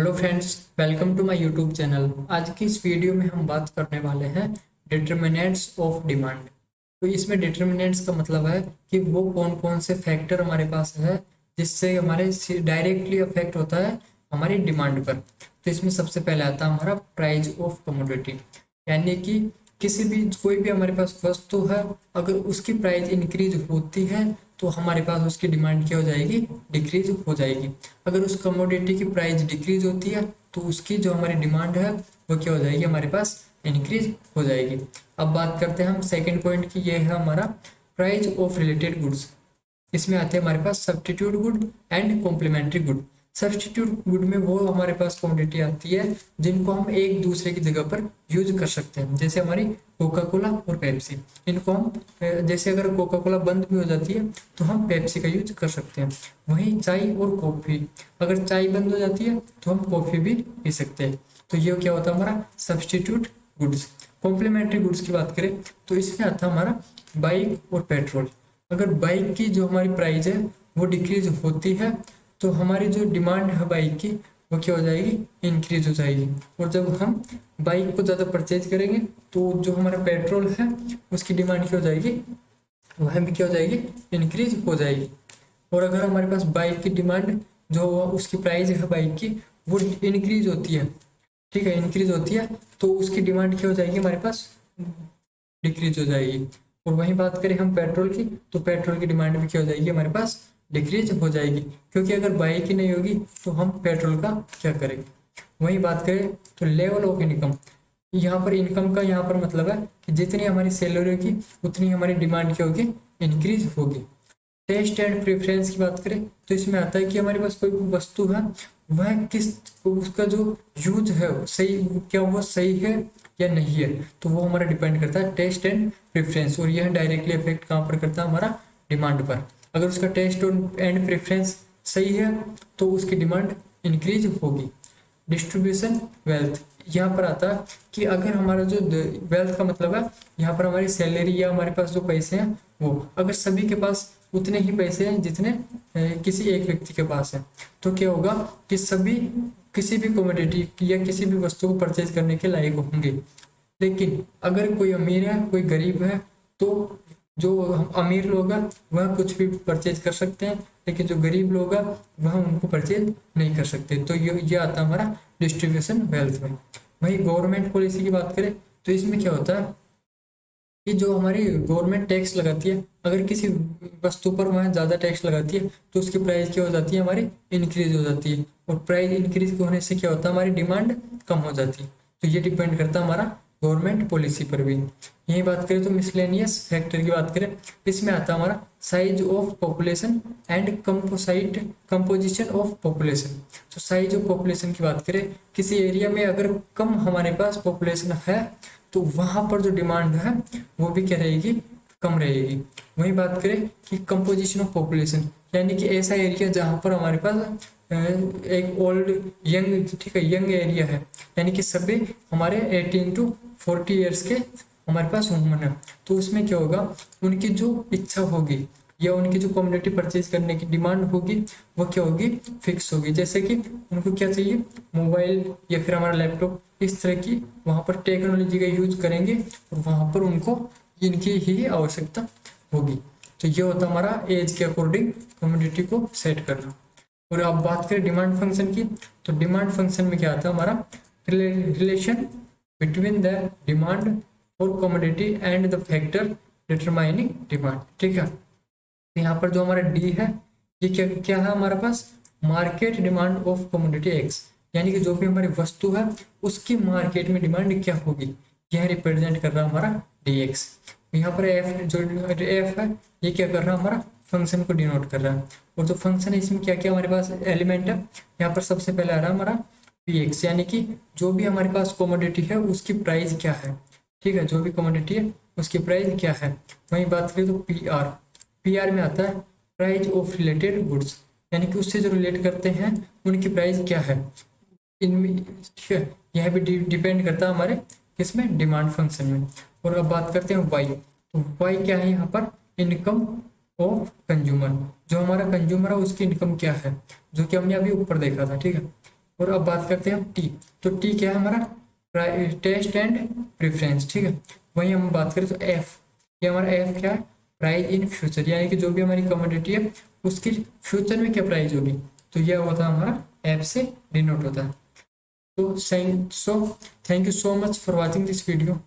Hello friends, welcome to my YouTube channel. आज की इस वीडियो में हम बात करने वाले हैं डिटर्मिनेंट्स ऑफ डिमांड। तो इसमें डिटर्मिनेंट्स का मतलब है कि वो कौन कौन से फैक्टर हमारे पास है जिससे हमारे डायरेक्टली अफेक्ट होता है हमारी डिमांड पर। तो इसमें सबसे पहले आता है हमारा प्राइस ऑफ कमोडिटी, यानी कि किसी भी कोई भी हमारे पास वस्तु है, अगर उसकी प्राइस इंक्रीज होती है तो हमारे पास उसकी डिमांड क्या हो जाएगी, डिक्रीज हो जाएगी। अगर उस कमोडिटी की प्राइस डिक्रीज होती है तो उसकी जो हमारी डिमांड है वो क्या हो जाएगी, हमारे पास इंक्रीज हो जाएगी। अब बात करते हैं हम सेकंड पॉइंट की, ये है हमारा प्राइस ऑफ रिलेटेड गुड्स। इसमें आते हैं हमारे पास substitute good and complementary good. Substitute good में वो हमारे पास क्वांटिटी आती है जिनको हम एक दूसरे की जगह पर यूज कर सकते हैं, जैसे हमारी कोका कोला और पेप्सी। इनको हम जैसे अगर कोका कोला बंद भी हो जाती है तो हम पेप्सी का यूज कर सकते हैं। वहीं चाय और कॉफ़ी, अगर चाय बंद हो जाती है तो हम कॉफ़ी भी पी सकते हैं। तो ये क्या होता है हमारा सब्स्टिट्यूट गुड्स। कॉम्प्लीमेंट्री गुड्स की बात करें तो इसमें आता है हमारा बाइक और पेट्रोल। अगर बाइक की जो हमारी प्राइस है वो डिक्रीज होती है तो हमारी जो डिमांड है बाइक की वो क्या हो जाएगी, इंक्रीज हो जाएगी। और जब हम बाइक को ज़्यादा परचेज करेंगे तो जो हमारा पेट्रोल है उसकी डिमांड क्या हो जाएगी, वह भी क्या हो जाएगी, इंक्रीज हो जाएगी। और अगर हमारे पास बाइक की डिमांड जो उसकी प्राइस है बाइक की वो इंक्रीज होती है, ठीक है, इंक्रीज होती है, तो उसकी डिमांड क्या हो जाएगी, हमारे पास डिक्रीज हो जाएगी। और वहीं बात करें हम पेट्रोल की तो पेट्रोल की डिमांड भी क्या हो जाएगी, हमारे पास डिक्रीज हो जाएगी, क्योंकि अगर बाइक ही नहीं होगी तो हम पेट्रोल का क्या करेंगे। वहीं बात करें तो लेवल ऑफ इनकम, यहाँ पर इनकम का यहाँ पर मतलब है कि जितनी हमारी सैलरी होगी उतनी हमारी डिमांड क्या होगी, इंक्रीज होगी। टेस्ट एंड प्रेफरेंस की बात करें तो इसमें आता है कि हमारे पास कोई भी वस्तु है वह किस, उसका जो यूज है सही, क्या वो सही है या नहीं है, तो वो हमारा डिपेंड करता है टेस्ट एंड प्रेफरेंस। और यह डायरेक्टली इफेक्ट कहाँ पर करता है, हमारा डिमांड पर। अगर उसका टेस्ट एंड प्रेफरेंस सही है तो उसकी डिमांड इंक्रीज होगी। डिस्ट्रीब्यूशन वेल्थ, यहाँ पर आता है कि अगर हमारा जो वेल्थ का मतलब है यहाँ पर हमारी सैलरी या हमारे पास जो पैसे हैं वो, अगर सभी के पास उतने ही पैसे हैं जितने किसी एक व्यक्ति के पास है, तो क्या होगा कि सभी किसी भी कमोडिटी या किसी भी वस्तु को परचेज करने के लायक होंगे। लेकिन अगर कोई अमीर है कोई गरीब है तो जो अमीर लोग हैं वह कुछ भी परचेज कर सकते हैं, लेकिन जो गरीब लोग हैं वह उनको परचेज नहीं कर सकते। तो ये आता है हमारा डिस्ट्रीब्यूशन वेल्थ में। वही गवर्नमेंट पॉलिसी की बात करें तो इसमें क्या होता है कि जो हमारी गवर्नमेंट टैक्स लगाती है, अगर किसी वस्तु पर वह ज़्यादा टैक्स लगाती है तो उसकी प्राइस क्या हो जाती है, हमारी इंक्रीज हो जाती है। और प्राइस इंक्रीज होने से क्या होता है, हमारी डिमांड कम हो जाती है। तो ये डिपेंड करता है हमारा गवर्नमेंट पॉलिसी पर भी। यही बात करें तो मिसलेनियस फैक्टर की बात करें, इसमें आता है हमारा size of population and composite composition of population. तो साइज ऑफ पॉपुलेशन की बात करें, किसी एरिया में अगर कम हमारे पास पॉपुलेशन है तो वहां पर जो डिमांड है वो भी क्या रहेगी, कम रहेगी। वही बात करें कि कंपोजिशन ऑफ पॉपुलेशन, यानी कि ऐसा एरिया जहां पर हमारे पास एक ओल्ड यंग, ठीक है, यंग एरिया है, यानी कि सभी हमारे 18 to 40 ईयर्स के हमारे पास वुमन है, तो उसमें क्या होगा, उनकी जो इच्छा होगी या उनकी जो कम्युनिटी परचेज करने की डिमांड होगी वो क्या होगी, फिक्स होगी। जैसे कि उनको क्या चाहिए, मोबाइल या फिर हमारा लैपटॉप, इस तरह की वहाँ पर टेक्नोलॉजी का यूज करेंगे और वहाँ पर उनको इनकी ही आवश्यकता होगी। तो ये होता हमारा एज के अकॉर्डिंग कम्युनिटी को सेट करना। और अब बात करें डिमांड फंक्शन की, तो डिमांड फंक्शन में क्या आता है हमारा relation between the demand for commodity and the factor determining demand, ठीक है। यहाँ पर जो हमारा डी है ये क्या क्या है हमारे पास, market demand of commodity X, यानी कि जो भी हमारी वस्तु है उसकी मार्केट में डिमांड क्या होगी, यह रिप्रेजेंट कर रहा है हमारा डी एक्स। यहाँ पर एफ, जो एफ है ये क्या कर रहा है, हमारा फंक्शन को डिनोट कर रहा है। और जो फंक्शन है इसमें क्या क्या हमारे पास एलिमेंट है, यहाँ पर सबसे पहले आ रहा है हमारा पी एक्स, यानी कि जो भी हमारे पास कमोडिटी है उसकी प्राइस क्या है, ठीक है, जो भी कमोडिटी है उसकी प्राइस क्या है। वहीं बात करें तो पी आर, पीआर में आता है प्राइस ऑफ रिलेटेड गुड्स, यानी कि उससे जो रिलेट करते हैं उनकी प्राइस क्या है इनमें, ठीक है, यह भी डिपेंड करता है हमारे किसमें, डिमांड फंक्शन में। और अब बात करते हैं वाई, तो वाई क्या है यहाँ पर, इनकम ऑफ कंज्यूमर, जो हमारा कंज्यूमर है उसकी इनकम क्या है, जो कि हमने अभी ऊपर देखा था, ठीक है। और अब बात करते हैं हम टी। तो टी क्या है हमारा, टेस्ट एंड प्रेफरेंस, ठीक है। वहीं हम बात करें तो एफ, ये हमारा एफ क्या है, प्राइस इन फ्यूचर, यानी कि जो भी हमारी कमोडिटी है उसकी फ्यूचर में क्या प्राइस होगी, तो यह होता है हमारा एफ से डिनोट होता है। तो thank you so much for watching this video.